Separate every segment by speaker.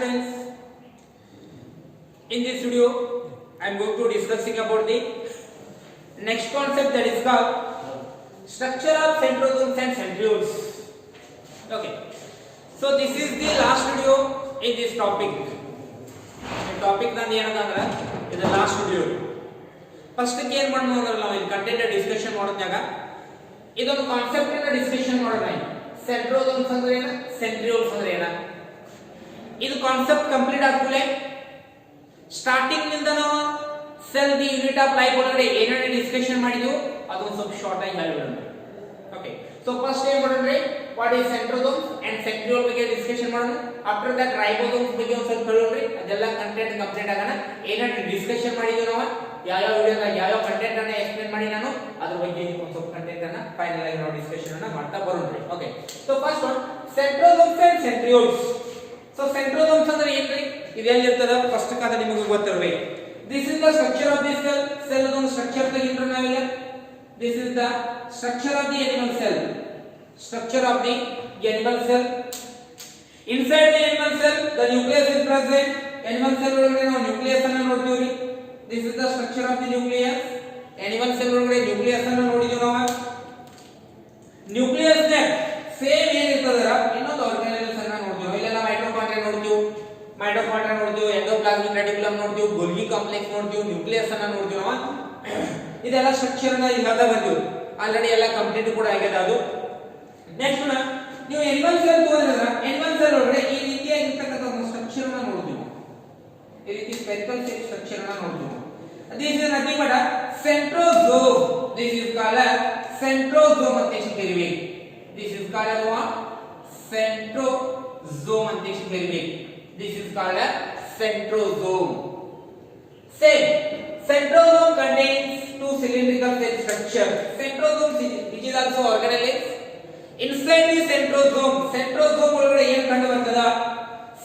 Speaker 1: students, in this video I am going to discussing about the next concept, that is called structure of centrosomes and centrioles. Okay, so this is the last video in this topic. The topic nan ಏನಂದ್ರೆ ಇದು last video. First ಗೆ ಏನು ಮಾಡೋಣ ಅಂದ್ರೆ ನಾವು ಈ content discussion ಮಾಡೋದಾಗ ಇದೊಂದು concept ಅನ್ನು ಡಿಸ್ಕಷನ್ ಮಾಡೋಣ. ಸೆಂಟ್ರೋಸೋಮ್ಸ್ ಅಂದ್ರೆ ಏನು, ಸೆಂಟ್ರಿಯೋಲ್ಸ್ ಅಂದ್ರೆ ಏನು, ಇದು ಕಾನ್ಸೆಪ್ಟ್ ಕಂಪ್ಲೀಟ್ ಆದ್ಮೇಲೆ ಸ್ಟಾರ್ಟಿಂಗ್ ನಿಂದ ನಾವು cell the unit of life ಒಳಗಡೆ ಏನೇನು ಡಿಸ್ಕಷನ್ ಮಾಡಿದ್ವು ಅದೊಂದು ಸ್ವಲ್ಪ ಶಾರ್ಟ್ ಆಗಿ ಹೇಳಿಬಿಡೋಣ. ಓಕೆ, ಸೊ ಫಸ್ಟ್ ಏನು ಮಾಡೋಣ, ವಾಟ್ ಈಸ್ ಸೆಂಟ್ರೋಸೋಮ್ಸ್ ಅಂಡ್ ಸೆಂಟ್ರಿಯೋಲ್ ಬಗ್ಗೆ ಡಿಸ್ಕಷನ್ ಮಾಡೋಣ. ಆಫ್ಟರ್ ದಟ್ ರೈಬೋಸೋಮ್ಸ್ ಬಗ್ಗೆ ಒಂದು ಸ್ವಲ್ಪ ಹೇಳೋಣ್ರಿ, ಅದೆಲ್ಲ ಕಂಟೆಂಟ್ ಕಂಪ್ಲೀಟ್ ಆಗೋಣ. ಏನೇನು ಡಿಸ್ಕಷನ್ ಮಾಡಿದ್ವಿ ನಾವು, ಯಾವ ವಿಡಿಯೋದಾಗ ಯಾವ ಕಂಟೆಂಟ್ ಅನ್ನ ಎಕ್ಸ್ಪ್ಲೇನ್ ಮಾಡಿ ನಾನು ಅದ್ರ ಬಗ್ಗೆ ಒಂದು ಸ್ವಲ್ಪ ಕಂಟೆಂಟ್ ಅನ್ನ ಫೈನಲ್ ಆಗಿ ನಾವು ಡಿಸ್ಕಷನ್ ಅನ್ನ ಮಾಡ್ತಾ ಬರೋಣ್ರಿ. Okay, so first one centrosomes and centrioles. So centrosomes ಅಂದ್ರೆ ಏನ್ರಿ, ಇದು ಎಲ್ಲಿ ಇರ್ತದ ಫಸ್ಟ್ ಕಾದ ನಿಮಗೆ ಗೊತ್ತಿರಬೇಕು. This is the structure of the cell. Cell ಒಂದು ಸ್ಟ್ರಕ್ಚರ್ ತೆಗಿದ್ರೆ ನಾವಿಲ್ಲ, this is the structure of the animal cell. Structure of the animal cell. Inside the animal cell the nucleus is present. Animal cell ಒಳಗಡೆ ನಾವು nucleus ಅನ್ನು ನೋಡ್ತೀವಿ. This is the structure of the nucleus. Animal cell ಒಳಗಡೆ nucleus ಅನ್ನು ನೋಡಿದ್ವಿ ನಾವು. Nucleus ನೇ same ಏನಿರ್ತದರ ಇನ್ನೊಂದು ಆರ್ಗಾನಿಸಮ್ಸ್ ಅನ್ನು ನೋಡ್ತೀವಿ. ಇಲ್ಲೆಲ್ಲ ಮೈಟೋಕಾಂಡ್ರಿಯಾ ನೋಡ್ತೀವಿ, ಮೈಟೋಕಾಂಡ್ರಿಯಾ ನೋಡ್ತೀವಿ, ಎಂಡೋಪ್ಲಾಸ್ಮಿಕ್ ರೆಟಿಕ್ಯುಲಮ್ ನೋಡ್ತೀವಿ, ಗೋಲ್ಗಿ ಕಾಂಪ್ಲೆಕ್ಸ್ ನೋಡ್ತೀವಿ, ನ್ಯೂಕ್ಲಿಯಸ್ ಅನ್ನು ನೋಡ್ತೀವಿ ನಾವು. ಇದೆಲ್ಲ ಸ್ಟ್ರಕ್ಚರ್ ಅನ್ನ ಈಗ ಬಂದಿವಿ, ಆಲ್ರೆಡಿ ಎಲ್ಲ ಕಂಪ್ಲೀಟ್ ಕೂಡ ಆಗಿದೆ ಅದು. ನೆಕ್ಸ್ಟ್ ನೀವು ಅನಿಮಲ್ ಸೆಲ್ ತಗೊಂಡ್ರೆ ಅನಿಮಲ್ ಸೆಲ್ ಒಳಗಡೆ ಈ ರೀತಿಯಾಗಿರ್ತಕ್ಕಂಥ ಒಂದು ಸ್ಟ್ರಕ್ಚರ್ ಅನ್ನ ನೋಡ್ತೀವಿ. ಈ ರೀತಿ ಸ್ಪೆರಿಕಲ್ ಶೇಪ್ ಸ್ಟ್ರಕ್ಚರ್ ಅನ್ನ ನೋಡ್ತೀವಿ. This is nothing but centrosome. This is called centrosome ಅಂತ ಕರೀವಿ. This is called what, centrosome ಅಂತ ಕರೀವಿ. This is called a centrosome. Same. Centrosome contains two cylindrical cell structure. Centrosome which is also organelles. Inside the centrosome, centrosome ಒಳಗಡೆ ಏನು ಕಂಡು ಬರ್ತದ,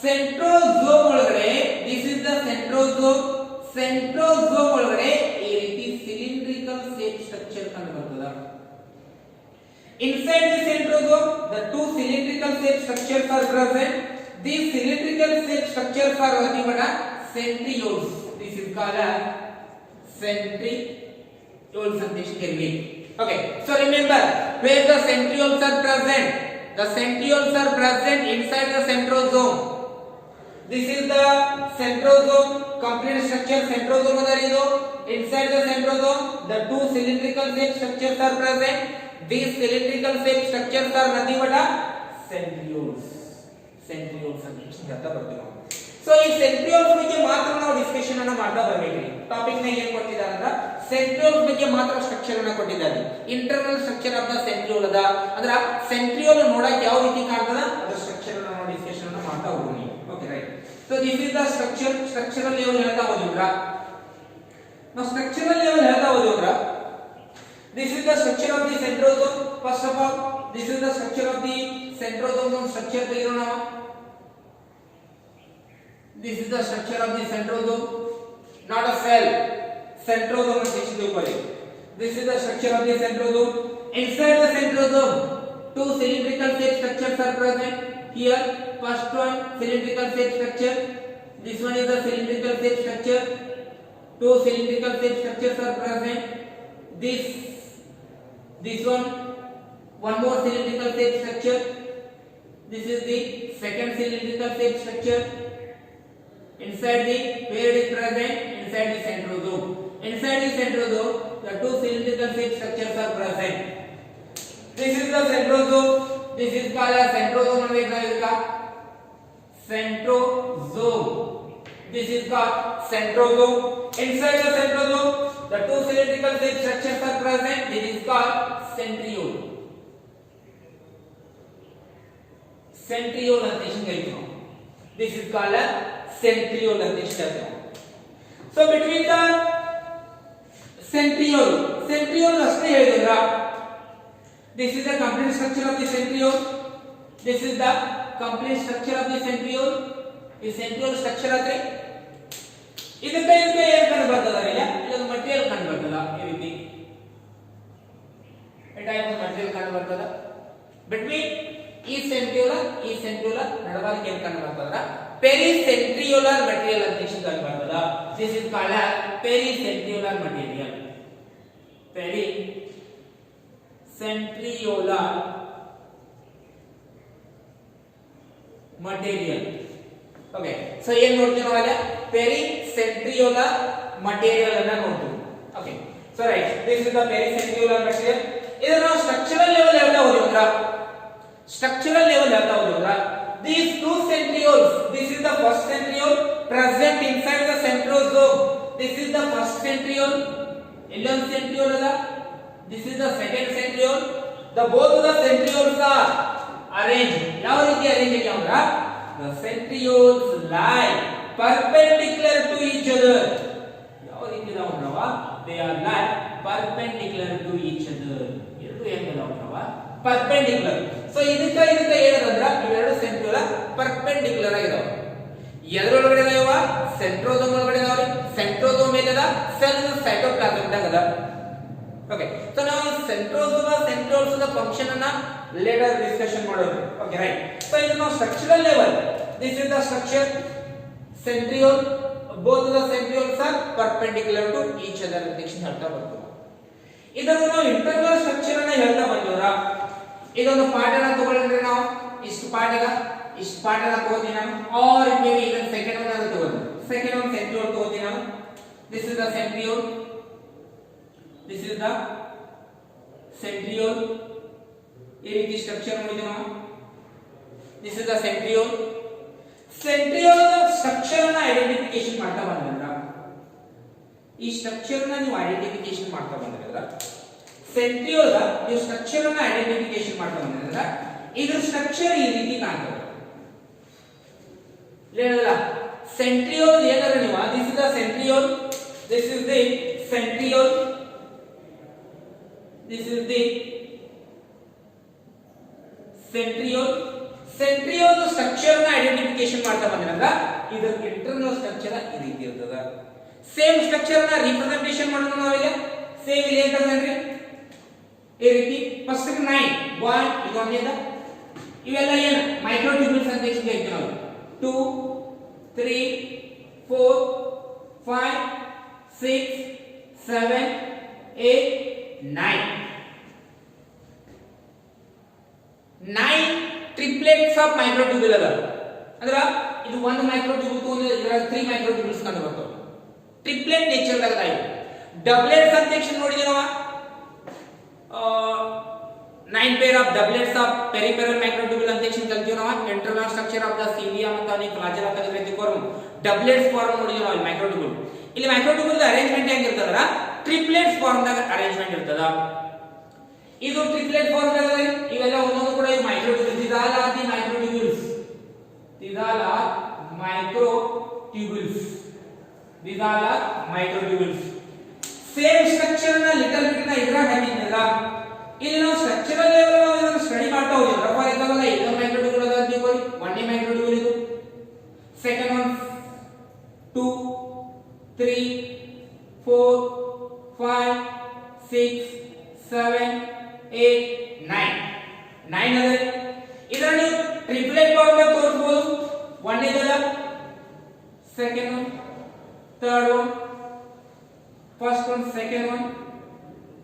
Speaker 1: centrosome ಒಳಗಡೆ this is the centrosome. Centrosome ಒಳಗಡೆ ಈ ರೀತಿ cylindrical shape structure ಕಂಡು ಬರ್ತದ. Inside the centrosome the two cylindrical shape structures are present. These cylindrical shape structures are nothing but centrioles. This is called centrioles and this can be. Okay, so remember where the centrioles are present. The centrioles are present inside the centrosome. This is the centrosome complete structure. Centrosome adar idu. Inside the centrosome the two cylindrical shape structures are present. These cylindrical shape structures are nothing but centrioles. Centrioles ಅಂತ ಹೇಳ್ತಾ ಬರ್ತೀವಿ ನಾವು. So ಈ centrioles ಬಗ್ಗೆ ಮಾತ್ರ ನಾವು discussion ಅನ್ನ ಮಾಡ್ತಾ ಬರ್ಬೇಕ್ರಿ. ಟಾಪಿಕ್ ನಾಗ ಏನ್ ಕೊಟ್ಟಿದ್ದಾರೆ ಅಂದ್ರೆ ಸೆಂಟ್ರಿಯೋಲ್ಸ್ ಬಗ್ಗೆ ಮಾತ್ರ ಸ್ಟ್ರಕ್ಚರ್ ಅನ್ನ ಕೊಟ್ಟಿದ್ದಾರೆ. Internal structure of the centriole ಅದ ಅಂದ್ರೆ ಸೆಂಟ್ರಿಯೋಲ್ ನೋಡಕ್ಕೆ ಯಾವ ರೀತಿ ಕಾಣ್ತದ ಅದರ ಸ್ಟ್ರಕ್ಚರ್ ಅನ್ನ ನಾವು ಡಿಸ್ಕಷನ್ ಅನ್ನ ಮಾಡ್ತಾ ಹೋಗೋಣ. Okay right. So this is the structure. Structural level ಹೇಳ್ತಾ ಹೋದ್ವಿದ್ರ ನಾವು ಸ್ಟ್ರಕ್ಚರಲ್ ಲೆವೆಲ್ ಹೇಳ್ತಾ ಹೋದ್ವಿದ್ರ this is the structure of the centrosome. First of all, this is the structure of the centrosome. Structure ತೆಗೆಯೋಣ ನಾವು. This is the structure of the centrosome, not a cell. Centrosome ಅಂತ ತಿಳ್ಕೊಳ್ಳಿ. This is the structure of the centrosome. Inside the centrosome, two cylindrical shape structures are present. Here, first one cylindrical shape structure. This one is the cylindrical shape structure. Two cylindrical shape structures are present. This one more cylindrical shape structure. This is the second cylindrical shape structure. Inside the where it is present, inside the centrosome. Inside the centrosome the two cylindrical shape structures are present. This is the centrosome. This is called as centrosome. Centrosome. This is called centrosome. Inside the centrosome the two cylindrical shape structures are present. This is called centriole. Centriole ಅಂತ ಹೇಳ್ತೀವಿ ನಾವು. This is called a centriole ಅಂತ ಹೇಳ್ತೀವಿ. So between the centriole ಅಷ್ಟೇ ಹೇಳಿದ್ರ, this is the complete structure of the centriole. This is the complete structure of the centriole. ಈ centriole structure ಆದ್ರೆ ಇದಕ್ಕೆ ಏನು ಕಂಡು ಬರ್ತದ, ಇಲ್ಲೊಂದು ಮಟೀರಿಯಲ್ ಕಂಡು ಬರ್ತದ. ಈ ರೀತಿ ಟೈಪ್ ಮಟೀರಿಯಲ್ ಕಂಡು ಬರ್ತದ. ಬಿಟ್ವೀನ್ ಈ ಸೆಂಟ್ರಿಯೋಲ ನಡಬಾರ್ದು ಏನು ಕಂಡು ಬರ್ತದ ಪೆರಿಸೆಂಟ್ರಿಯೋಲಾರ್ ಮೆಟೀರಿಯಲ್ ಅಂತ ಬರ್ತದ. This is called as pericentriolar material. Pericentriolar material. Okay, so ಏನ್ ನೋಡ್ತೀವಿ ನಾವು ಅಲ್ಲಿ? ಪೆರಿಸೆಂಟ್ರಿಯೋಲಾರ್ ಮಟೀರಿಯಲ್ ಅನ್ನ ನೋಡ್ತೀವಿ. Okay, so right, this is the pericentriolar material. ಇದನ್ನ ನಾವು ಸ್ಟ್ರಕ್ಚರಲ್ ಲೆವೆಲ್ ಹೇಳ್ತಾ ಹೋದ್ವಿ. ಸ್ಟ್ರಕ್ಚರಲ್ ಲೆವೆಲ್ ಹೇಳ್ತಾ ಹೋದ್ವಿ. These two centrioles, this is the first centriole present inside the centrosome. This is the first centriole. Illon centriole ada. This is the second centriole. The both of the centrioles are arranged. ಯಾವ ರೀತಿ arrange ಆಗಿ ಅಂದ್ರ the centrioles lie perpendicular to each other. ಯಾವ ರೀತಿ ಇದಾವ ಅಂದ್ರವ? They are lie perpendicular to each other. ಎರಡು ಹೆಂಗ ಇದಾವ ಅಂದ್ರವ? ಪರ್ಪೆಂಡಿಕ್ಯುಲರ್. ಸೊ ಇದಕ್ಕೆ ಏನದಂದ್ರ ಇವೆರಡು ಸೆಂಟ್ರಿಯೋಲ ಪರ್ಪೆಂಡಿಕ್ಯುಲರ್ ಆಗಿದಾವೆ. ಎದರೊಳಗಡೆ ಇದಾವ? ಸೆಂಟ್ರೋಸೋಮ್ ಒಳಗಡೆ ಇದಾವೆ. ಸೆಂಟ್ರೋಸೋಮ್ ಮೇಲದ ಸೆಲ್ ಸೈಟೋಪ್ಲಾಸಮ್ ಅದ. ಓಕೆ, ಸೊ ನಾವು ಸೆಂಟ್ರೋಲ್ಸ್ ದ ಫಂಕ್ಷನ್ ಅನ್ನ ಲೇಟರ್ ಡಿಸ್ಕಷನ್ ಮಾಡೋದು. Okay, right. ಸೊ ಇದು ನಾವು structural level. This is the structure centriole. Both the centrioles are perpendicular to each other ಅಂತ ಹೇಳ್ತಾ ಬರ್ತೀವಿ. ಇದನ್ನು ನಾವು ಇಂಟರ್ನಲ್ ಸ್ಟ್ರಕ್ಚರ್ ಅನ್ನ ಹೇಳ್ತಾ ಬಂದಿವರ. ಇದೊಂದು ಪಾಠನ ತಗೊಳ್ಳಿದ್ರೆ ನಾವು ಇಷ್ಟು ಪಾಠನ ತಗೋತೀನಿ ನಾನು. ಆರ್ ಮೇ ಬಿ ಇದನ್ನ ಸೆಕೆಂಡ್ ಒನ್ ಅಂತ ತಗೋತೀನಿ. ಸೆಕೆಂಡ್ ಒನ್ ಸೆಂಟ್ರಿಯೋಲ್ ತಗೋತೀನಿ ನಾನು. This is the centriole. This is the centriole. ಈ ರೀತಿ ಸ್ಟ್ರಕ್ಚರ್ ನೋಡಿದ್ವಿ ನಾವು. This is the centriole. Centriole structure ಅನ್ನ ಐಡೆಂಟಿಫಿಕೇಶನ್ ಮಾಡ್ತಾ ಬಂದ್ರಲ್ಲ, ಈ ಸ್ಟ್ರಕ್ಚರ್ ನ ನೀವು ಐಡೆಂಟಿಫಿಕೇಶನ್ ಮಾಡ್ತಾ ಬಂದ್ರಲ್ಲ, ಸೆಂಟ್ರಿಯೋಲ್ ನೀವು ಸ್ಟ್ರಕ್ಚರ್ ಅನ್ನ ಐಡೆಂಟಿಫಿಕೇಶನ್ ಮಾಡ್ತಾ ಬಂದ್ರಲ್ಲ, ಇದ್ರ ಸ್ಟ್ರಕ್ಚರ್ ಈ ರೀತಿ ಕಾಣ್ತದೆ. ಹೇಳಿದ್ರಲ್ಲ ಸೆಂಟ್ರಿಯೋಲ್ ಏನಾರ ನೀವು, this is the centriole, this is the centriole, this is the centriole. Centriole structure ನ ಐಡೆಂಟಿಫಿಕೇಶನ್ ಮಾಡ್ತಾ ಬಂದ್ರಲ್ಲ, ಇದರ ಇಂಟರ್ನಲ್ ಸ್ಟ್ರಕ್ಚರ್ ಈ ರೀತಿ ಇರ್ತದ. ಸೇಮ್ ಸ್ಟ್ರಕ್ಚರ್ ನ ರಿಪ್ರೆಸೆಂಟೇಷನ್ ಮಾಡೋಣ ನಾವೀಗ. ಸೇಮ್ ಇಲ್ಲಿ ಏನಂದ್ರೆ ಈ ರೀತಿ ಫಸ್ಟ್ 9 1 ಇದು ಒಂದೇದ. ಇವೆಲ್ಲ ಏನು ಮೈಕ್ರೋಟ್ಯೂಬ್ಯೂಲ್ಸ್ ಅಂತ ಹೇಳ್ತೀವಿ ನಾವು. 2 3 4 5 6 7 8 9 ಟ್ರಿಪ್ಲೆಟ್ಸ್ ಆಫ್ ಮೈಕ್ರೋಟ್ಯೂಬ್ಯೂಲ್ ಅದ. ಅಂದ್ರೆ ಇದು ಒಂದು ಮೈಕ್ರೋಟ್ಯೂಬ್ಯೂಲ್ ತಗೊಂಡ್ರೆ ಇದರ 3 ಮೈಕ್ರೋಟ್ಯೂಬ್ಯೂಲ್ಸ್ ಕಂಡು ಬರ್ತವೆ. ಟ್ರಿಪ್ಲೆಟ್ ನೇಚರ್ ದಾಗ ಇದೆ. ಡಬ್ಲೆಟ್ಸ್ ಅಂತ ನೋಡಿದ್ವಿ ನಾವು. 9 pair of doublets of peripheral microtubule ಅಂತ ಕಲ್ತೀವಿ ನಾವು. Internal structure of the cilia ಮತ್ತು ಅನಿ ಫ್ಲಾಜೆಲ್ಲಾ ತೆಗೆದ್ರೆ ಫಾರ್ಮ್ ಡಬ್ಲೆಟ್ಸ್ ಫಾರ್ಮ್ ನೋಡಿದ್ವಿ ನಾವು ಮೈಕ್ರೋಟ್ಯೂಬ್ಯೂಲ್. ಇಲ್ಲಿ ಮೈಕ್ರೋಟ್ಯೂಬ್ಯೂಲ್ ಅರೇಂಜ್ಮೆಂಟ್ ಹೆಂಗಿರ್ತದಲ್ಲ, ಟ್ರಿಪ್ಲೆಟ್ಸ್ ಫಾರ್ಮ್ ದಾಗ ಅರೇಂಜ್ಮೆಂಟ್ ಇರ್ತದ. ಇದು ಟ್ರಿಪ್ಲೆಟ್ ಫಾರ್ಮ್ ದಾಗ ಇವೆಲ್ಲ ಒಂದೊಂದು ಕೂಡ ಮೈಕ್ರೋಟ್ಯೂಬ್ಯೂಲ್ಸ್. ಇದಾಲ ದಿ ಮೈಕ್ರೋಟ್ಯೂಬ್ಯೂಲ್ಸ್, ಇದಾಲ microtubules, these all are microtubules. Same structure na little bit na idra ಹಾಕಿದ್ನಲ್ಲ, ಇಲ್ಲಿ ನಾವು ಸ್ಟ್ರಕ್ಚರಲ್ ಲೆವೆಲ್ ನಾವು ಇದನ್ನ ಸ್ಟಡಿ ಮಾಡ್ತಾ ಹೋಗಿದ್ವಿ. ಫಾರ್ ಎಕ್ಸಾಂಪಲ್ ಇದು ಮೈಕ್ರೋಟ್ಯೂಬ್ಯೂಲ್ ಅದ ಅಂತ ತಿಳ್ಕೊಳ್ಳಿ. 1 ಮೈಕ್ರೋಟ್ಯೂಬ್ಯೂಲ್ ಇದು, ಸೆಕೆಂಡ್ ಒನ್ 2 3 4 5 6 7 8 9 ಅದ. ಇದನ್ನ ನೀವು ಟ್ರಿಪ್ಲೆಟ್ ಫಾರ್ಮ್ ನಲ್ಲಿ ತೋರಿಸಬಹುದು. 1 ಇದಲ್ಲ, second one, third one, first one, second one,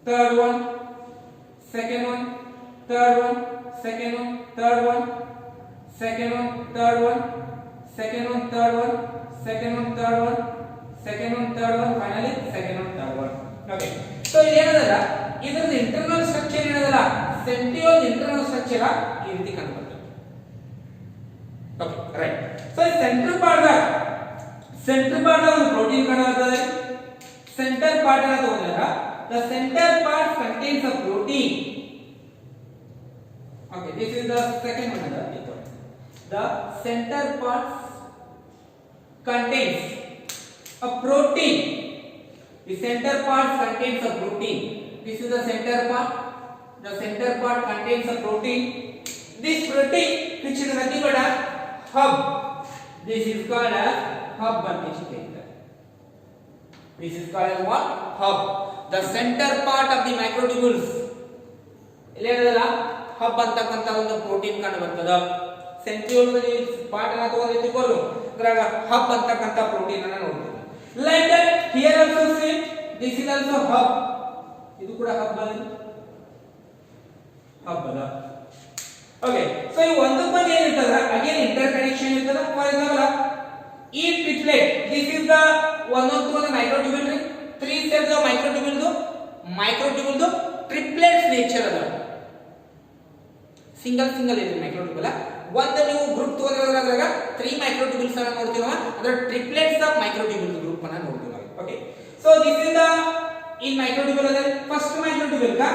Speaker 1: third one, second one, third one, second one, third one, second one, third one, second one, third one, second one, third one, second one, third one, finally second one, third one. Okay, so ಇದು ಏನದಲ್ಲ, ಇದರ internal structure ಏನದಲ್ಲ, centriole internal structure ಈ ರೀತಿ ಕಾಣ್ತದೆ. Okay, right. So central part ಒಂದು protein ಕಾಣುತ್ತದೆ. Centre part ಅನ್ನು ತಗೊಂಡ್ರೆ the center part contains a protein. Okay, this is the second one. The center part contains a protein. The center part contains a protein. This is the center part. The center part contains a protein. This protein, which is nothing but a hub. This is called as hub. This is called as what? Hub. The center part of the microtubules. ಇಲ್ಲಿ ಏನದಲ್ಲ, hub ಅಂತಕ್ಕಂತ ಒಂದು protein ಕಂಡು ಬರ್ತದ. Centriole part ಅನ್ನು ತಗೊಂಡು ಇದ್ರಾಗ hub ಅಂತಕ್ಕಂತ protein ಅನ್ನು ನೋಡ್ತೀವಿ. Like that here also same this is also hub. ಇದು ಕೂಡ ಹಬ್ ಅಲ್ಲ, ಹಬ್ ಅಲ್ಲ. ಓಕೆ, ಸೊ ಈ ಒಂದಕ್ಕೊಂದು ಏನಿರ್ತದ ಅಗೇನ್ ಇಂಟರ್ ಕನೆಕ್ಷನ್ ಇರ್ತದ. ಫಾರ್ ಎಕ್ಸಾಂಪಲ್ ಈ ಟ್ರಿಪ್ಲೆಟ್, ದಿಸ್ ಇಸ್ ದ ಒಂದೊಂದು ಮೈಕ್ರೋಟ್ಯೂಬ್ಯೂಲ್ ರೀ. 3 ಸೆಲ್ಸ್ ಮೈಕ್ರೋಟ್ಯೂಬ್ಯೂಲ್ ಟ್ರಿಪ್ಲೆಟ್ಸ್ ನೇಚರ್ ಅದ. ಸಿಂಗಲ್ ಇದೆ ಮೈಕ್ರೋಟ್ಯೂಬ್ಯೂಲ್. ಒಂದು ನೀವು ಗ್ರೂಪ್ ತಗೊಂಡ್ರಾಗ 3 ಮೈಕ್ರೋಟ್ಯೂಬ್ಯೂಲ್ಸ್ ಅನ್ನು ನೋಡ್ತೀವಿ ನಾವು, ಅಂದ್ರೆ ಟ್ರಿಪ್ಲೆಟ್ಸ್ ಆಫ್ ಮೈಕ್ರೋಟ್ಯೂಬ್ಯೂಲ್ ಗ್ರೂಪ್ ಅನ್ನು ನೋಡ್ತೀವಿ ನಾವು. Okay, so this is the in microtubule ಅದ. ಫಸ್ಟ್ ಮೈಕ್ರೋಟ್ಯೂಬ್ಯೂಲ್ ಕ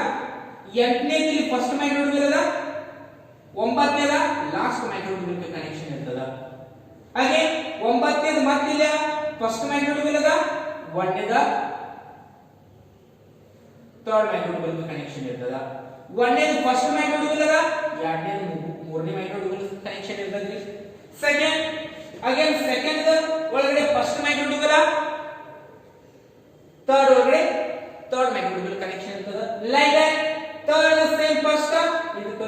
Speaker 1: 8ನೇದು ಇಲ್ಲಿ ಫಸ್ಟ್ ಮೈಕ್ರೋಟ್ಯೂಬ್ಯೂಲ್ ಅದ, 9ನೇದ ಲಾಸ್ಟ್ ಮೈಕ್ರೋಟ್ಯೂಬ್ಯೂಲ್ ಕ ಕನೆಕ್ಷನ್ ಇರ್ತದ. ಹಾಗೆ 9ನೇದು ಮತ್ತೆ ಇಲ್ಲಿ ಫಸ್ಟ್ ಮೈಕ್ರೋಟ್ಯೂಬ್ಯೂಲ್ ಅದ, 1ನೇದ ಥರ್ಡ್ ಮೈಕ್ರೋಟ್ಯೂಬ್ಯೂಲ್ ಕ ಕನೆಕ್ಷನ್ ಇರ್ತದ. 1ನೇದು ಫಸ್ಟ್ ಮೈಕ್ರೋಟ್ಯೂಬ್ಯೂಲ್ ಅದ, 2ನೇದು ಮೂರನೇ ಮೈಕ್ರೋಟ್ಯೂಬ್ಯೂಲ್ ಕನೆಕ್ಷನ್ ಇರ್ತದ್ರಿ. ಸೆಕೆಂಡ್ ಅಗೇನ್ ಸೆಕೆಂಡ್ ಒಳಗಡೆ ಫಸ್ಟ್ ಮೈಕ್ರೋಟ್ಯೂಬ್ಯೂಲ್, ಥರ್ಡ್ ಒಳಗಡೆ ಥರ್ಡ್ ಮೈಕ್ರೋಟ್ಯೂಬ್ಯೂಲ್ ಕನೆಕ್ಷನ್ ಇರ್ತದ. Like that third same first ಇದಕ್ಕ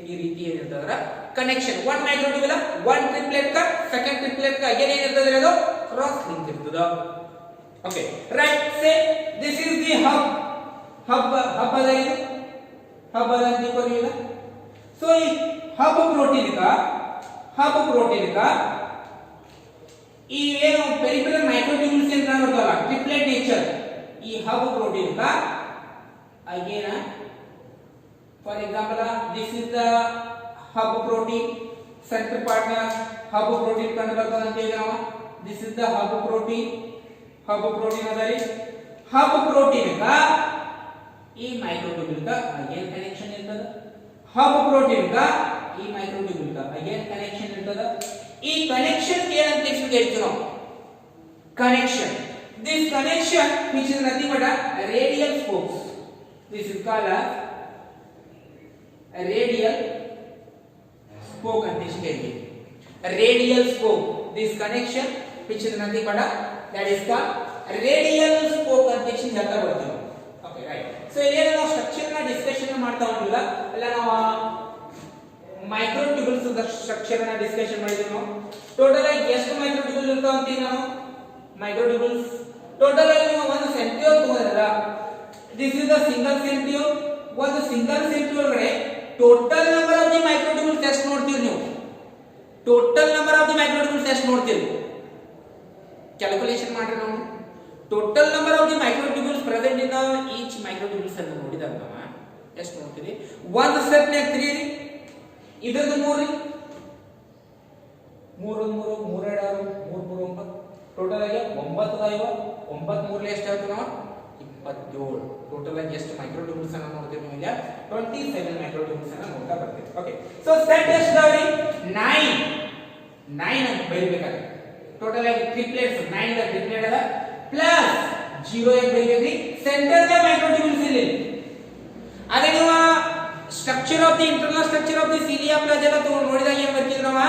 Speaker 1: ಈ ರೀತಿ ಏನಿರ್ತದ ಕನೆಕ್ಷನ್. 1 ಮೈಕ್ರೋಟ್ಯೂಬ್ಯೂಲ್ 1 ಟ್ರಿಪ್ಲೆಟ್ ಕ ಸೆಕೆಂಡ್ ಟ್ರಿಪ್ಲೆಟ್ ಕ ಅಗೇನ್ ಏನಿರ್ತದ ಅದು ಕ್ರಾಸ್ ಲಿಂಕ್ ಇರ್ತದ. Okay, right. Say this is the hub ಅದ, ಇದು ಹಬ್ ಅದ ಅಂತ ಕೊರಿಯಲ್ಲ. ಸೊ ಈ ಹಬ್ ಪ್ರೋಟೀನ್ ಕ ಈ ಏನು ಪೆರಿಫೆರಲ್ ಮೈಕ್ರೋಟ್ಯೂಬ್ಯೂಲ್ಸ್ ಅಂತ ಬರ್ತಲ್ಲ ಟ್ರಿಪ್ಲೆಟ್ ನೇಚರ್, ಈ ಹಬ್ ಪ್ರೋಟೀನ್ ಕ again for example this is the hub protein. Centre part ನ ಹಬ್ ಪ್ರೋಟೀನ್ ಕಂಡು ಬರ್ತದ ಅಂತ ಹೇಳಿ ನಾವು. This is the hub protein ಅದ ರೀ. ಹಬ್ ಪ್ರೋಟೀನ್ ಕ ಈ ಮೈಕ್ರೋಟ್ಯೂಬ್ಯೂಲ್ ಕ ಅಗೇನ್ ಕನೆಕ್ಷನ್ ಇರ್ತದ. ಹಬ್ ಪ್ರೋಟೀನ್ ಕ ಈ ಮೈಕ್ರೋಟ್ಯೂಬ್ಯೂಲ್ ಕ ಅಗೇನ್ ಕನೆಕ್ಷನ್ ಇರ್ತದ. ಈ ಕನೆಕ್ಷನ್ ಏನಂತ ಹೇಳ್ತೀವಿ ನಾವು, connection. This connection which is nothing but a radial spokes. This is called a radial spoke ಅಂತ ಹೇಳ್ತೀವಿ. Radial spoke. This connection which is nothing but that is called radial spoke ಅಂತ ಹೇಳ್ತಾ ಬರ್ತೀವಿ. Okay, right. ಸೊ ಇಲ್ಲಿ ನಾವು structure ನ discussion ಮಾಡ್ತಾ ಹೊಂಟಿಲ್ಲ, ಎಲ್ಲ ನಾವು ಮೈಕ್ರೋಟ್ಯೂಬ್ಯೂಲ್ಸ್ ಸ್ಟ್ರಕ್ಚರ್ ನ ಡಿಸ್ಕಷನ್ ಮಾಡಿದ್ವಿ. ನಾವು ಟೋಟಲ್ ಆಗಿ ಎಷ್ಟು ಮೈಕ್ರೋಟ್ಯೂಬ್ಯೂಲ್ ಇರ್ತಾವ ಅಂತೀವಿ ನಾವು. ಮೈಕ್ರೋಟ್ಯೂಬ್ಯೂಲ್ಸ್ ಟೋಟಲ್ ಆಗಿ ನೀವು ಒಂದು ಸೆಂಟ್ರಿಯೋಲ್ ತಗೊಂಡ್ರಲ್ಲ, this is the single centriole. ಒಂದು ಸಿಂಗಲ್ ಸೆಂಟ್ರಿಯೋಲ್ ಒಳಗಡೆ total number of the microtubules ಎಷ್ಟು ನೋಡ್ತೀರಿ ನೀವು? Total number of the microtubules ಎಷ್ಟು ನೋಡ್ತೀರಿ? ಕ್ಯಾಲ್ಕುಲೇಷನ್ ಮಾಡ್ರಿ. ನಾವು total number of the microtubules present in each microtubules ಅನ್ನು ನೋಡಿದಾಗ ನಾವು ಎಷ್ಟು ನೋಡ್ತೀವಿ? ಒಂದು ಸ್ಟೆಪ್ ನಾಗ 3 ರೀ, ಇದರದ್ದು 3 ರೀ, 3 2 9 ಟೋಟಲ್ ಆಗಿ 9 ಅದಾವ. 9 3 ಎಷ್ಟು ಆಯ್ತು ನಾವು? 27. ಟೋಟಲ್ ಆಗಿ ಎಷ್ಟು ಮೈಕ್ರೋಟ್ಯೂಬ್ಯೂಲ್ಸ್ ಅನ್ನು ನೋಡ್ತೀವಿ ನಾವು? ಇಲ್ಲಿ 27 ಮೈಕ್ರೋಟ್ಯೂಬ್ಯೂಲ್ಸ್ ಅನ್ನು ನೋಡ್ತಾ ಬರ್ತೀವಿ. ಓಕೆ, ಸೊ ಸೆಟ್ ಎಷ್ಟು ಅದಾವ್ರಿ? 9 ಅಂತ ಬರೀಬೇಕಾದ್ರೆ ಟೋಟಲ್ ಆಗಿ ಟ್ರಿಪ್ಲೆಟ್ಸ್ 9 ದ ಟ್ರಿಪ್ಲೆಟ್ ಅದ ಪ್ಲಸ್ 0 ಅಂತ ಬರೀಬೇಕ್ರಿ. ಸೆಂಟರ್ ದ ಮೈಕ್ರೋಟ್ಯೂಬ್ಯೂಲ್ಸ್ ಇಲ್ಲಿ. ಅದೇ ನೀವು structure of the internal structure of the cilia flagella ನೋಡಿದಾಗ ಏನು ಬರ್ತಿದ್ವಿ ನಾವು?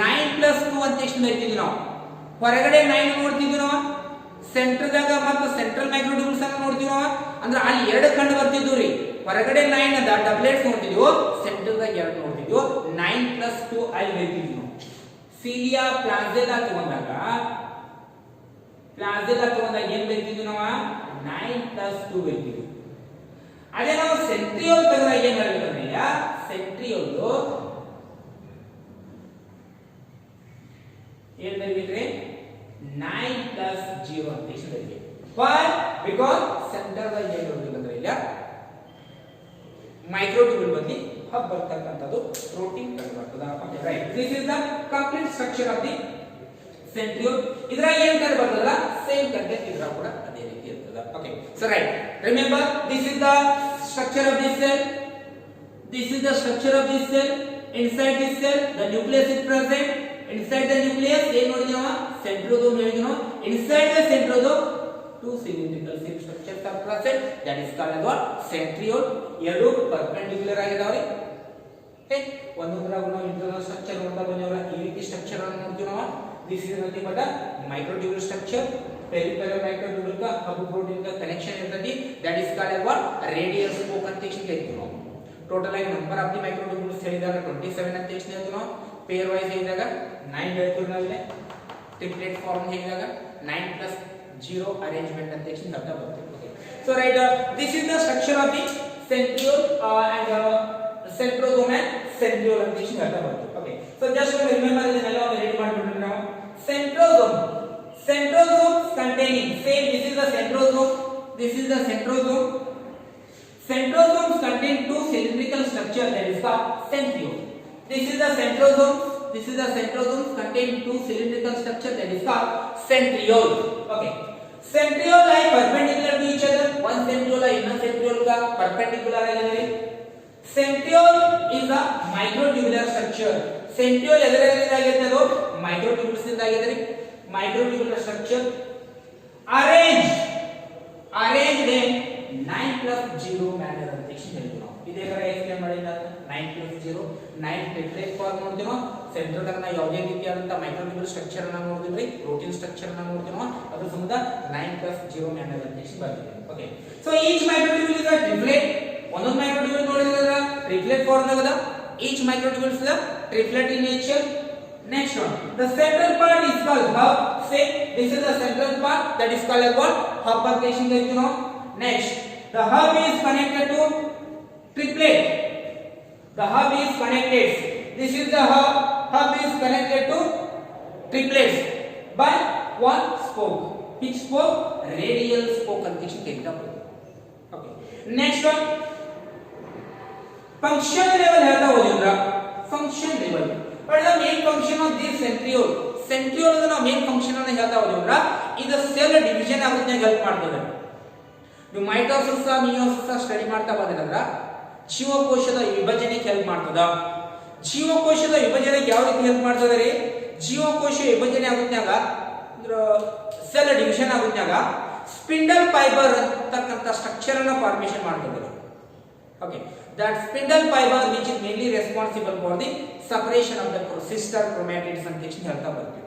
Speaker 1: 9 + 2 ಅಂತ ಎಷ್ಟು ಬರ್ತಿದ್ವಿ ನಾವು? ಹೊರಗಡೆ 9 ನೋಡ್ತಿದ್ವಿ ನಾವು, ಸೆಂಟರ್ದಾಗ ಮತ್ತು ಸೆಂಟ್ರಲ್ ಮೈಕ್ರೋಟ್ಯೂಬ್ಯೂಲ್ಸ್ ಅನ್ನು ನೋಡ್ತೀವಿ ನಾವು. ಅಂದ್ರೆ ಅಲ್ಲಿ 2 ಕಂಡು ಬರ್ತಿದ್ವು ರೀ. ಹೊರಗಡೆ 9 ಅದ ಡಬ್ಲೆಟ್ಸ್ ನೋಡ್ತಿದ್ವು, ಸೆಂಟರ್ದಾಗ 2 ನೋಡ್ತಿದ್ವು. 9 + 2 ಅಲ್ಲಿ ಬರ್ತಿದ್ವಿ ನಾವು. ಸಿಲಿಯಾ ಪ್ಲಾಜೆಲ್ಲ ತಗೊಂಡಾಗ ಏನ್ ಬರ್ತಿದ್ವಿ ನಾವು? 9 + 2 ಬರ್ತಿದ್ವಿ. ಅದೇ ನಾವು ಸೆಂಟ್ರಿಯೋಲ್ ತೆಗೆದಾಗ ಏನ್ ಹೇಳ್ಬೇಕಂದ್ರೆ ಸೆಂಟ್ರಿಯೋಲ್ ಏನ್ ಬರೀಬೇಕ್ರಿ? 9 + 0 ಅಂತ ಎಷ್ಟು ಬರೀಬೇಕು? Why? Because ಸೆಂಟರ್ ದಾಗ ಏನು ಬರಬೇಕಂದ್ರೆ ಇಲ್ಲ ಮೈಕ್ರೋಟ್ಯೂಬ್ಯೂಲ್ ಬದಲಿ ಹಬ್ ಬರ್ತಕ್ಕಂಥದ್ದು ಪ್ರೋಟೀನ್ ಕಂಡು ಬರ್ತದ. Okay, right. This is the complete structure of the centriole. ಇದ್ರಾಗ ಏನ್ ಕಂಡು ಬರ್ತದಲ್ಲ ಸೇಮ್ ಕಂಟೆಂಟ್ ಇದ್ರಾಗ ಕೂಡ ಅದೇ ರೀತಿ ಇರ್ತದ. Okay, so right. Remember this is the structure of this cell. This is the structure of this cell. Inside this cell, the nucleus is present. Inside the nucleus, ಏನು ನೋಡಿದ್ವಿ ನಾವು? ಸೆಂಟ್ರೋಸೋಮ್ ಹೇಳಿದ್ವಿ ನಾವು. Inside the centrosome, 2 cylindrical shape structures are present. That is called as what? Centriole. ಎರಡು perpendicular ಆಗಿದಾವ್ರಿ. Okay, ಒಂದೊಂದರಾಗ ನಾವು internal structure ನೋಡ್ತಾ ಬಂದೇವಲ್ಲ, ಈ ರೀತಿ ಸ್ಟ್ರಕ್ಚರ್ ಅನ್ನು ನೋಡ್ತೀವಿ ನಾವು. This is nothing but a microtubule structure. Peripheral microtubule का hub protein का connection ಇರ್ತೈತಿ. That is called as what? Radial spoke ಅಂತ ಹೇಳ್ತೀವಿ ನಾವು. ಟೋಟಲ್ ಆಗಿ ನಂಬರ್ ಆಫ್ ದಿ ಮೈಕ್ರೋಟ್ಯೂಬ್ಯೂಲ್ಸ್ ಹೇಳಿದಾಗ 27 ಅಂತ ಎಷ್ಟು ಹೇಳ್ತೀವಿ ನಾವು? ಪೇರ್ ವೈಸ್ ಹೇಳಿದಾಗ 9 ಹೇಳ್ತೀವಿ ನಾವಿಲ್ಲಿ ಟ್ರಿಪ್ಲೆಟ್ ಫಾರ್ಮ್ ಹೇಳಿದಾಗ 9 plus 0 ಅರೇಂಜ್ಮೆಂಟ್ ಅಂತ ಹೇಳಿ ಅರ್ಥ ಬರುತ್ತೆ. Okay so right this is the structure of the centriole and centrosome and centriole ಅಂತ ಹೇಳಿ ಅರ್ಥ ಬರುತ್ತೆ. ಓಕೆ ಸೊ ಜಸ್ಟ್ ರಿಮೆಂಬರ್ ಇದನ್ನೆಲ್ಲ ಒಂದು ರೀಡ್ ಮಾಡ್ಬಿಟ್ರೆ ನಾವು centrosome containing same this is the centrosome. Centrosomes contain two cylindrical structure that is called centriole. This is the centrosomes contain two cylindrical structure that is called centriole. Okay, centriole lie perpendicular to each other. One centriole inner centriole का perpendicular आगे centriole is a microtubular structure. centriole ಎದರಿಂದ ಆಗಿರುತ್ತೆ ಅದು microtubules ಇಂದ ಆಗಿರುತ್ತೆ. microtubular structure arranged in 9 plus 0 manner ಅಂತ ಹೇಳ್ತೀವಿ ನಾವು. ಇದೇ ತರ ಎಕ್ಸ್ಪ್ಲೇನ್ ಮಾಡಿಲ್ಲ 9 plus 0 9 ಟ್ರಿಪ್ಲೆಟ್ ಫಾರ್ಮ್ ನೋಡ್ತೀವಿ ನಾವು. ಸೆಂಟ್ರಲ್ ದಾಗ ನಾವು ಯಾವುದೇ ರೀತಿಯಾದಂತ ಮೈಕ್ರೋಟ್ಯೂಬ್ಯೂಲ್ ಸ್ಟ್ರಕ್ಚರ್ ಅನ್ನು ನೋಡ್ತೀವಿ, ಪ್ರೋಟೀನ್ ಸ್ಟ್ರಕ್ಚರ್ ಅನ್ನು ನೋಡ್ತೀವಿ ನಾವು. ಅದು ಸಂಬಂಧ 9 plus 0 manner ಅಂತ ಬರ್ತದೆ. Okay so each microtubule is a triplet. ಒಂದೊಂದು ಮೈಕ್ರೋಟ್ಯೂಬ್ಯೂಲ್ ನೋಡಿದ್ರೆ ಟ್ರಿಪ್ಲೆಟ್ ಫಾರ್ಮ್ ದಾಗ each microtubule is a triplet in nature. Next one, the central part is called hub. Say this is the central part that is called as what? Hub partition you know. Next, the hub is connected to triplet. The hub is connected. This is the hub. Hub is connected to triplets by one spoke. Which spoke? Radial spoke connection example. Okay. Next one, function level ಹೇಳ್ತಾ ಹೋಗಿದ್ರಾ? Function level. What is the main function of this centriole? Centriole is the main function ಅನ್ನು ಹೇಳ್ತಾ ಹೋಗಿದ್ರಾ? ಇದು cell division ಆಗೋದನ್ನ help ಮಾಡ್ತದೆ. ನೀವು mitosis meiosis study ಮಾಡ್ತಾ ಬಂದಿರಲ್ಲ, ಜೀವಕೋಶದ ವಿಭಜನೆಗೆ ಹೆಲ್ಪ್ ಮಾಡ್ತದ. ಜೀವಕೋಶದ ವಿಭಜನೆಗೆ ಯಾವ ರೀತಿ ಹೆಲ್ಪ್ ಮಾಡ್ತದೆ ರೀ? ಜೀವಕೋಶ ವಿಭಜನೆ ಆಗುತ್ತಾಗ ಸೆಲ್ ಡಿವಿಷನ್ ಆಗುತ್ತಾಗ ಸ್ಪಿಂಡಲ್ ಫೈಬರ್ ಅಂತಕ್ಕಂತ ಸ್ಟ್ರಕ್ಚರ್ ಅನ್ನು ಫಾರ್ಮೇಷನ್ ಮಾಡ್ತದೆ. Okay, that spindle fiber which is mainly responsible for the separation of the sister chromatids ಅಂತ ಹೇಳ್ತಾ ಬರ್ತೀವಿ.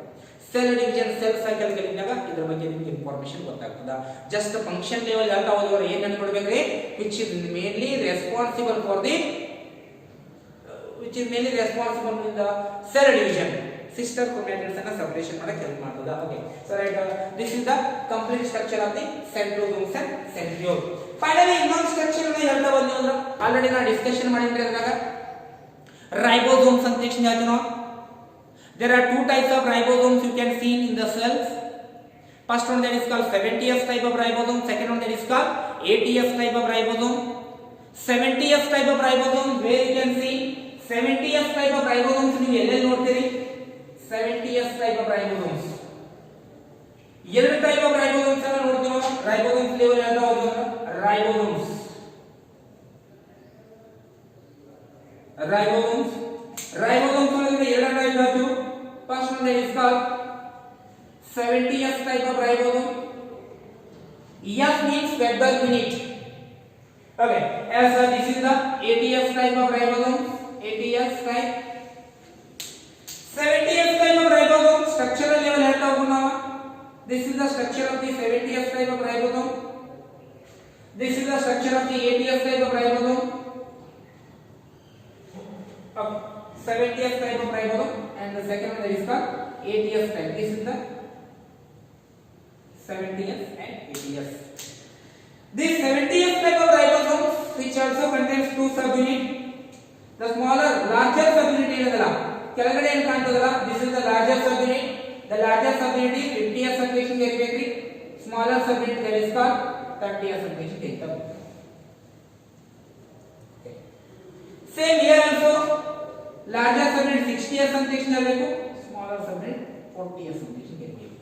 Speaker 1: ಸೆಲ್ ಡಿವಿಷನ್ ಸೆಲ್ ಸೈಕಲ್ ಗಳಿದ್ದಾಗ ಇದರ ಬಗ್ಗೆ ನಿಮಗೆ ಇನ್ಫಾರ್ಮೇಷನ್ ಗೊತ್ತಾಗ್ತದ. ಜಸ್ಟ್ ಫಂಕ್ಷನ್ ಲೆವೆಲ್ ಹೇಳ್ತಾ ಹೋದವರು ಏನು ಅನ್ಕೊಳ್ಬೇಕ್ರಿ? which is mainly responsible for the cell division sister chromatids ಅನ್ನು separation ಮಾಡಕ್ಕೆ ಹೆಲ್ಪ್ ಮಾಡ್ತದ. Okay, so right this is the complete structure of the centrosomes and centriole. Finally ಇನ್ನೊಂದು ಸ್ಟ್ರಕ್ಚರ್ ಅನ್ನು ಹೇಳ್ತಾ ಬಂದ್ವಿ ಅಂದ್ರೆ ಆಲ್ರೆಡಿ ನಾನು ಡಿಸ್ಕಷನ್ ಮಾಡಿದ್ರೆ ಅದ್ರಾಗ ರೈಬೋಸೋಮ್ಸ್ ಅಂತ ಹೇಳ್ತೀವಿ ನಾವು. There are two types of ribosomes you can see in the cells. First one that is called 70S type of ribosome, second one that is called 80S type of ribosome. 70S type of ribosome where you can see 70S type of ribosomes ನೀವು ಎಲ್ಲೆಲ್ಲಿ ನೋಡ್ತೀರಿ? 70S type of ribosomes. ಎರಡು type of ribosomes ಅನ್ನು ನೋಡ್ತೀವಿ ನಾವು. Ribosomes level ಹೇಳ್ತಾ ಹೋದ್ವಿ ribosomes ಒಳಗಡೆ ಎರಡು ಟೈಪ್ ಹೇಳ್ತೀವಿ. First one is called 70S type of ribosome. S means fed per minute. Okay, as this is the 80S type of ribosome. 80S type 70S type of ribosome structural level ಹೇಳ್ತಾ ಹೋಗೋಣ ನಾವು. This is the structure of the 70S type of ribosome. This is the structure of the 80S type of ribosome. 70S type of ribosome and the second one is called 80S type. This is the 70S and 80S. This 70S type of ribosome which also contains two subunit. The larger subunit ಏನದಲ್ಲ ಕೆಳಗಡೆ ಏನು ಕಾಣ್ತದಲ್ಲ, this is the larger subunit. The larger subunit is 50S separation ಇರಬೇಕ್ರಿ. Smaller subunit that is called 30S separation ಇರ್ತದೆ. Same here also larger subunit 60S separation ಇರಬೇಕು, smaller subunit 40S separation ಇರಬೇಕು.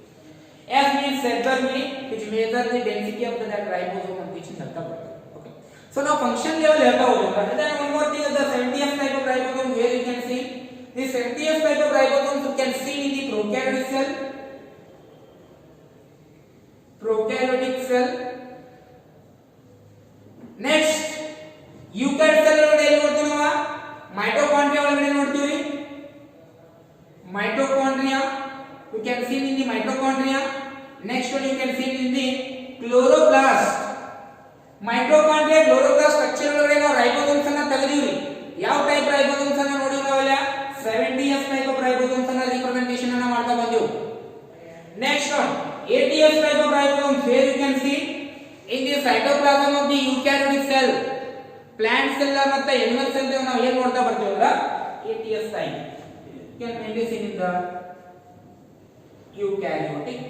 Speaker 1: S means cell per minute which measures the density of that ribosome ಅಂತ ಹೇಳ್ತಾ ಬರ್ತದೆ. Okay, so now function level ಹೇಳ್ತಾ ಹೋಗೋಣ. Then one more thing, the 70S type of ribosome where you can see this 70S type of ribosome you can see in the prokaryotic cell. Next eukaryotic cell ಒಳಗಡೆ ಏನು ನೋಡ್ತೀವಿ ನಾವು? Mitochondria ಒಳಗಡೆ ನೋಡ್ತೀವಿ. Mitochondria you can see in the mitochondria. Next one you can see in the chloroplast. Mitochondria chloroplast structure ಒಳಗಡೆ ನಾವು ribosomes ಅನ್ನು ತೆಗೆದಿವಿ. ಯಾವ ಟೈಪ್ ರೈಬೋಸೋಮ್ಸ್ ಅನ್ನು ನೋಡಿವಿ ನಾವೆಲ್ಲ? 70s type of ribosomes ಅನ್ನ representation ಅನ್ನ ಮಾಡ್ತಾ ಬಂದೆವು. Next one 80s type of ribosomes, where you can see in the cytoplasm of the eukaryotic cell, plant cell ಮತ್ತೆ animal cell ನಾವು ಏನು ನೋಡ್ತಾ ಬರ್ತೀವಲ್ಲ 80s type. You can mainly see in the eukaryotic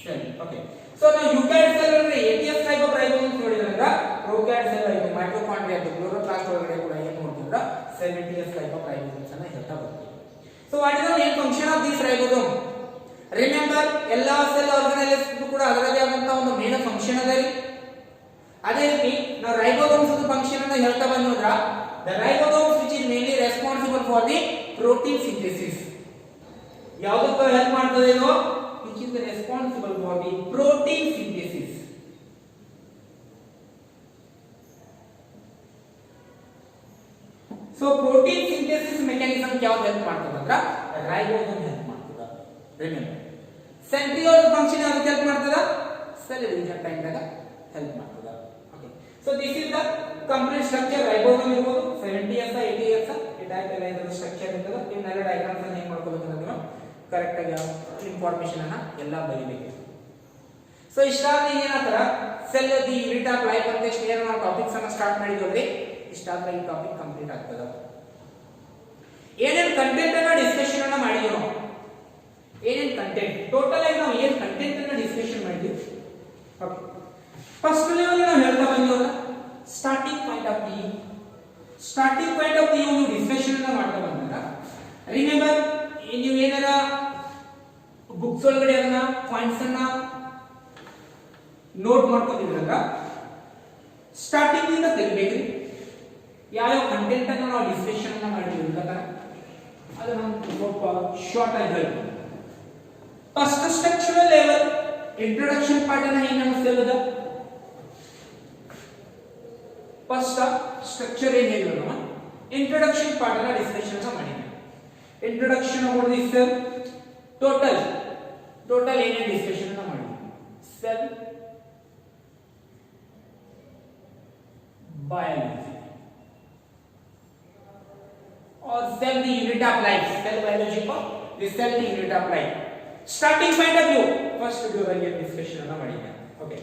Speaker 1: cell. Okay, so now eukaryotic cell ಅಂದ್ರೆ 80s type of ribosomes ನೋಡಿದ್ರಂದ್ರ prokaryotic cell ಆಯ್ತು, mitochondria ಆಯ್ತು, chloroplast ಒಳಗಡೆ ಕೂಡ ಏನು ನೋಡ್ತೀವಲ್ಲ 70s type of ribosomes ಅನ್ನ ಹೇಳ್ತಾ ಬರ್ತೀವಿ. So what is the main function of this ribosome? Remember, ಎಲ್ಲ ಸೆಲ್ ಆರ್ಗನೈಸೇಷನ್ ಕೂಡ ಅದರದೇ ಆದಂತ ಒಂದು ಮೇನ್ ಫಂಕ್ಷನ್ ಅದ ರೀ. ಅದೇ ರೀತಿ ನಾವು ರೈಬೋಸೋಮ್ಸ್ ಫಂಕ್ಷನ್ ಅನ್ನು ಹೇಳ್ತಾ ಬಂದ್ರಾ, the ribosomes which is mainly responsible for the protein synthesis. ಯಾವುದಕ್ಕೆ ಹೆಲ್ಪ್ ಮಾಡ್ತದೆ ಇದು? which is responsible for the protein synthesis. So protein synthesis mechanism ಯಾವುದು ಹೆಲ್ಪ್ ಮಾಡ್ತದೆ ಅಂದ್ರೆ ರೈಬೋಸೋಮ್ ಹೆಲ್ಪ್ ಮಾಡ್ತದೆ. ರಿಮೆಂಬರ್, ಸೆಂಟ್ರಿಯೋಲ್ ಫಂಕ್ಷನ್ ಯಾವುದು ಹೆಲ್ಪ್ ಮಾಡ್ತದ? ಸೆಲ್ ಡಿವಿಷನ್ ಟೈಮ್ ದಾಗ ಹೆಲ್ಪ್ ಮಾಡ್ತದ. Okay, so this is the complete structure. Ribosome ಇರಬಹುದು 70s 80s ಈ ಟೈಪ್ ಎಲ್ಲ ಇದರ ಸ್ಟ್ರಕ್ಚರ್ ಇರ್ತದೆ. ಇವನ್ನೆಲ್ಲ ಡಯಾಗ್ರಾಮ್ಸ್ ಅನ್ನು ಏನು ಮಾಡ್ಕೋಬೇಕು ಅಂದ್ರೆ ನೀವು ಕರೆಕ್ಟ್ ಆಗಿ ಇನ್ಫಾರ್ಮೇಷನ್ ಅನ್ನ ಎಲ್ಲ ಬರೀಬೇಕು. ಸೊ ಇಷ್ಟಾದ ಏನಾತರ cell the unit of life ಅಂತ ಏನು ನಾವು ಟಾಪಿಕ್ಸ್ ಅನ್ನು ಸ್ಟಾರ್ಟ್ ಮಾಡಿದ್ವಿ. ಇಷ್ಟಾದ ಈ ಟಾಪಿಕ್ ಕಂಪ್ಲೀಟ್ ಆಗ್ತದ. ಏನೇನು ಕಂಟೆಂಟ್ ಅನ್ನ ಡಿಸ್ಕಷನ್ ಅನ್ನ ಮಾಡಿದ್ವಿ ನಾವು, ಏನೇನು ಕಂಟೆಂಟ್ ಟೋಟಲ್ ಆಗಿ ನಾವು ಏನು ಕಂಟೆಂಟ್ ಅನ್ನ ಡಿಸ್ಕಷನ್ ಮಾಡಿದ್ವಿ. ಓಕೆ, ಫಸ್ಟ್ ಲೆವೆಲ್ ನಾವು ಹೇಳ್ತಾ ಬಂದಿವಲ್ಲ starting point of view. Starting point of view ನೀವು ಡಿಸ್ಕಷನ್ ಅನ್ನ ಮಾಡ್ತಾ ಬಂದಾಗ ರಿಮೆಂಬರ್, ನೀವು ಏನಾರ ಬುಕ್ಸ್ ಒಳಗಡೆ ಅದನ್ನ ಪಾಯಿಂಟ್ಸ್ ಅನ್ನ ನೋಟ್ ಮಾಡ್ಕೊಂಡಿದ್ರಂದ್ರ ಸ್ಟಾರ್ಟಿಂಗ್ ಇಂದ ತೆಗಿಬೇಕ್ರಿ. ಯಾವ ಕಂಟೆಂಟ್ ಅನ್ನ ನಾವು ಡಿಸ್ಕಷನ್ ಅನ್ನ ಮಾಡಿದ್ವಿ ಅಂತ ಅದು ನಮ್ಗೆ ಸ್ವಲ್ಪ ಶಾರ್ಟ್ ಆಗಿ ಹೇಳ್ತೀವಿ. First structural level introduction part ಅನ್ನ ಏನು ಅನಿಸ್ತದ? ಫಸ್ಟ್ ಸ್ಟ್ರಕ್ಚರ್ ಏನು ಹೇಳಿದ್ರು ನಾವು ಇಂಟ್ರೊಡಕ್ಷನ್ ಪಾರ್ಟ್ ಅನ್ನ ಡಿಸ್ಕಷನ್ ಅನ್ನ ಮಾಡಿದ್ವಿ. Introduction about the cell, total ಏನೇನು ಡಿಸ್ಕಷನ್ ಅನ್ನ ಮಾಡಿದ್ವಿ. Cell biology or cell the unit of life. Cell biology for the cell the unit of life. Starting point of view, first video again discussion anna madidane. Okay,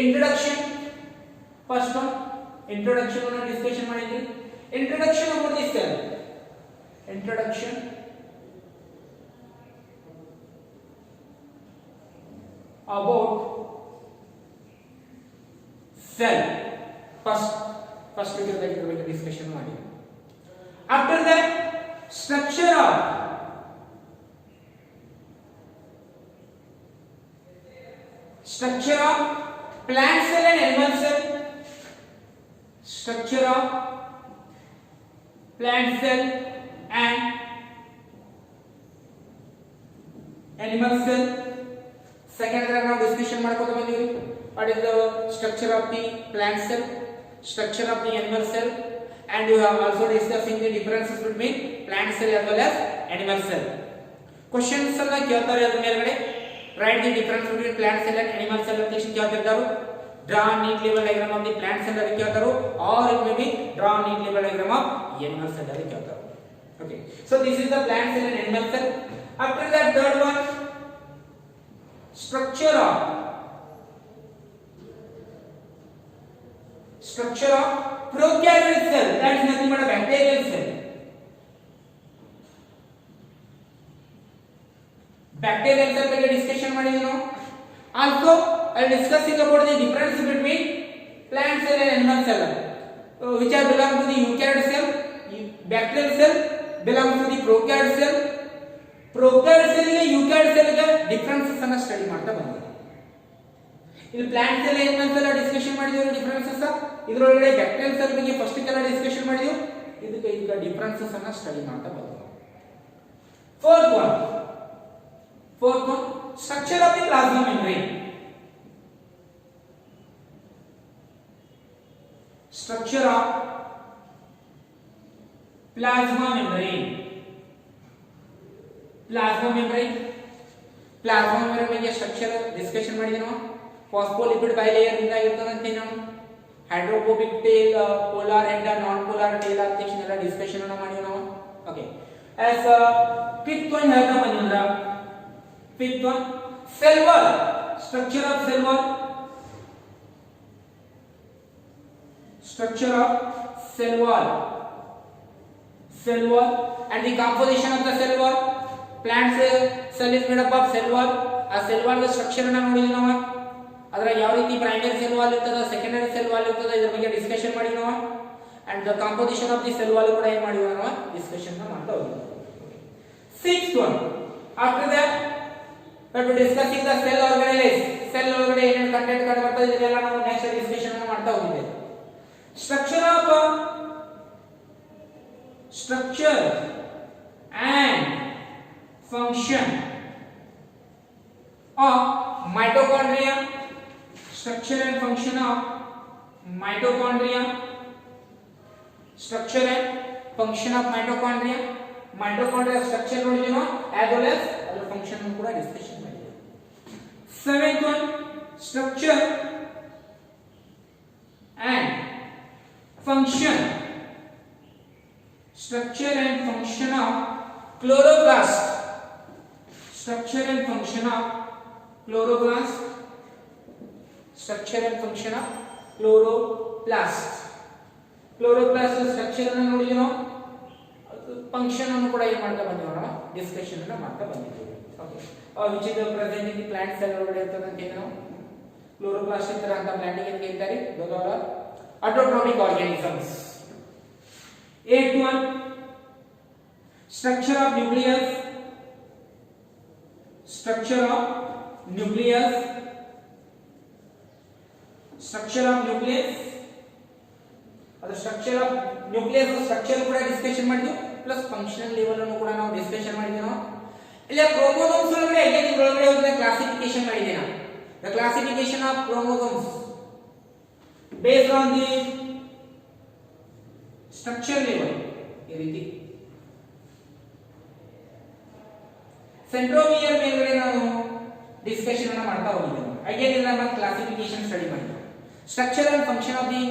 Speaker 1: introduction, first one introduction anna discussion madidre. Introduction about the cell, introduction about cell. First video ಬಗ್ಗೆ discussion ಮಾಡಿ. After that, structure of plant cell and animal cell. Structure of plant cell and animal cell. Second ನಾವು discussion ಮಾಡ್ಕೊತಾ ಬಂದಿವಿ. What is the structure of the plant cell, structure of the animal cell, and you have also discussing the differences between plant cell as well as animal cell. Questions alla ಕೇಳ್ತಾರೆ ಅದರ ಮೇಲ್ಗಡೆ. Write the difference between plant cell and animal cell ಅಂತ ಕೇಳ್ತಿರ್ತಾರೆ. Draw neat level diagram of the plant cell ಅಂತ ಕೇಳ್ತಾರೆ, or it may be draw neat level diagram of animal cell ಅಂತ ಕೇಳ್ತಾರೆ. Okay, so this is the plant cell and animal cell. After that, third one, structure of prokaryotic cell, that is nothing but a bacterial cell. Bacterial cell ಬಗ್ಗೆ discussion ಮಾಡಿದ್ವಿ ನಾವು. Also I will discussing about the difference between plant cell and animal cell, which are belong to the eukaryotic cell. Bacterial cell belongs to the prokaryotic cell. Prokaryotic cell ಗೆ eukaryotic cell ಗೆ differences ಅನ್ನು study ಮಾಡ್ತಾ ಬಂದಿದ್ದೀವಿ. ಇಲ್ಲಿ plant cell animal cell discussion ಮಾಡಿದ್ವಿ differences. ಇದರೊಳಗಡೆ bacterial cell ಬಗ್ಗೆ first ಕೆಲ ಡಿಸ್ಕಷನ್ ಮಾಡಿದ್ವಿ. ಇದಕ್ಕೆ ಡಿಫರೆನ್ಸಸ್ ಅನ್ನು ಸ್ಟಡಿ ಮಾಡ್ತಾ ಬಂದಿದ್ದೀವಿ. Fourth one, structure of the plasma membrane. Structure of plasma membrane. Plasma membrane ಬಗ್ಗೆ ಸ್ಟ್ರಕ್ಚರ್ ಡಿಸ್ಕಷನ್ ಮಾಡಿದ್ವಿ ನಾವು. ಫಾಸ್ಫೋಲಿಪಿಡ್ ಬೈಲೇಯರ್ ಇಂದ ಇರ್ತದಂತೆ ನಾವು. Hydrophobic tail, polar head, non polar tail ಅಂತ ಎಲ್ಲ ಡಿಸ್ಕಷನ್ ಅನ್ನು ಮಾಡಿದ್ವಿ ನಾವು. ಓಕೆ as fifth one ಹೇಳ್ತಾ ಬಂದಿದ್ರ fifth one cell wall structure of cell wall structure of cell wall and the composition of the cell wall plant cell is made up of cell wall ಆ cell wall the structure ಅನ್ನು ನೋಡಿದ್ವಿ ನಾವು ಅದರ ಯಾವ ರೀತಿ primary cell wall ಇರ್ತದ secondary cell wall ಇರ್ತದ ಇದರ ಬಗ್ಗೆ ಡಿಸ್ಕಷನ್ ಮಾಡಿದ್ವಿ ನಾವು and the composition of the cell wall ಕೂಡ ಏನು ಮಾಡಿದ್ವಿ ನಾವು ಡಿಸ್ಕಷನ್ ಮಾಡ್ತಾ ಹೋದ್ವಿ sixth one after that we are discussing the cell organelles cell ಒಳಗಡೆ ಏನೇನು ಕಂಟೆಂಟ್ ಕಂಡು ಬರ್ತದೆ ಇದೆಲ್ಲ ನಾವು ನೆಕ್ಸ್ಟ್ ಡಿಸ್ಕಷನ್ ಮಾಡ್ತಾ ಹೋಗಿದ್ದೇವೆ structure and function of mitochondria structure and function of mitochondria structure and function of mitochondria structure ನೋಡಿದ್ವಿ as well as ಅದರ function ಅನ್ನು ಕೂಡ ಡಿಸ್ಕಷನ್ ಮಾಡಿದ್ವಿ seventh one structure and function of chloroplast structure and function of chloroplast structure ಅನ್ನು ನೋಡಿದ್ವಿ ನಾವು function ಅನ್ನು ಕೂಡ ಏನು ಮಾಡ್ತಾ ಬಂದಿವಿ ನಾವು ಡಿಸ್ಕಷನ್ ಅನ್ನು ಮಾಡ್ತಾ ಬಂದಿದ್ದೀವಿ okay which is present in the plant cell ಒಳಗಡೆ ಇರ್ತದೆ ಅಂತ ಏನು ಕ್ಲೋರೋಪ್ಲಾಸ್ಟ್ ಇತರ ಅಂತ ಪ್ಲಾಂಟಿಗೆ ಏನು ಹೇಳ್ತಾರೆ ದೊಡ್ಡ autotrophic organisms eighth one structure of nucleus ಅದು ಸ್ಟ್ರಕ್ಚರ್ ಆಫ್ ನ್ಯೂಕ್ಲಿಯಸ್ ಸ್ಟ್ರಕ್ಚರ್ ಕೂಡ ಡಿಸ್ಕಷನ್ ಮಾಡಿದ್ವಿ ಪ್ಲಸ್ ಫಂಕ್ಷನಲ್ ಲೆವೆಲ್ ಅನ್ನು ಕೂಡ ನಾವು ಡಿಸ್ಕಷನ್ ಮಾಡಿದ್ವಿ ನಾವು ಇಲ್ಲಿ ಕ್ರೋಮೋಸೋಮ್ಸ್ ಒಳಗಡೆ ಐದನೇ ಒಳಗಡೆ ಹೋಗಿದ ಕ್ಲಾಸಿಫಿಕೇಶನ್ ಮಾಡಿದ್ವಿ ನಾವು the classification of chromosomes based on the structure level ಈ ರೀತಿ ಸೆಂಟ್ರೋಮಿಯರ್ ಮೇಲ್ಗಡೆ ನಾವು ಡಿಸ್ಕಷನ್ ಅನ್ನು ಮಾಡ್ತಾ ಹೋಗಿದ್ದೇವೆ ಅಗೇನ್ ಇದನ್ನ ಕ್ಲಾಸಿಫಿಕೇಶನ್ ಸ್ಟಡಿ ಮಾಡಿದ್ವಿ structure and function of the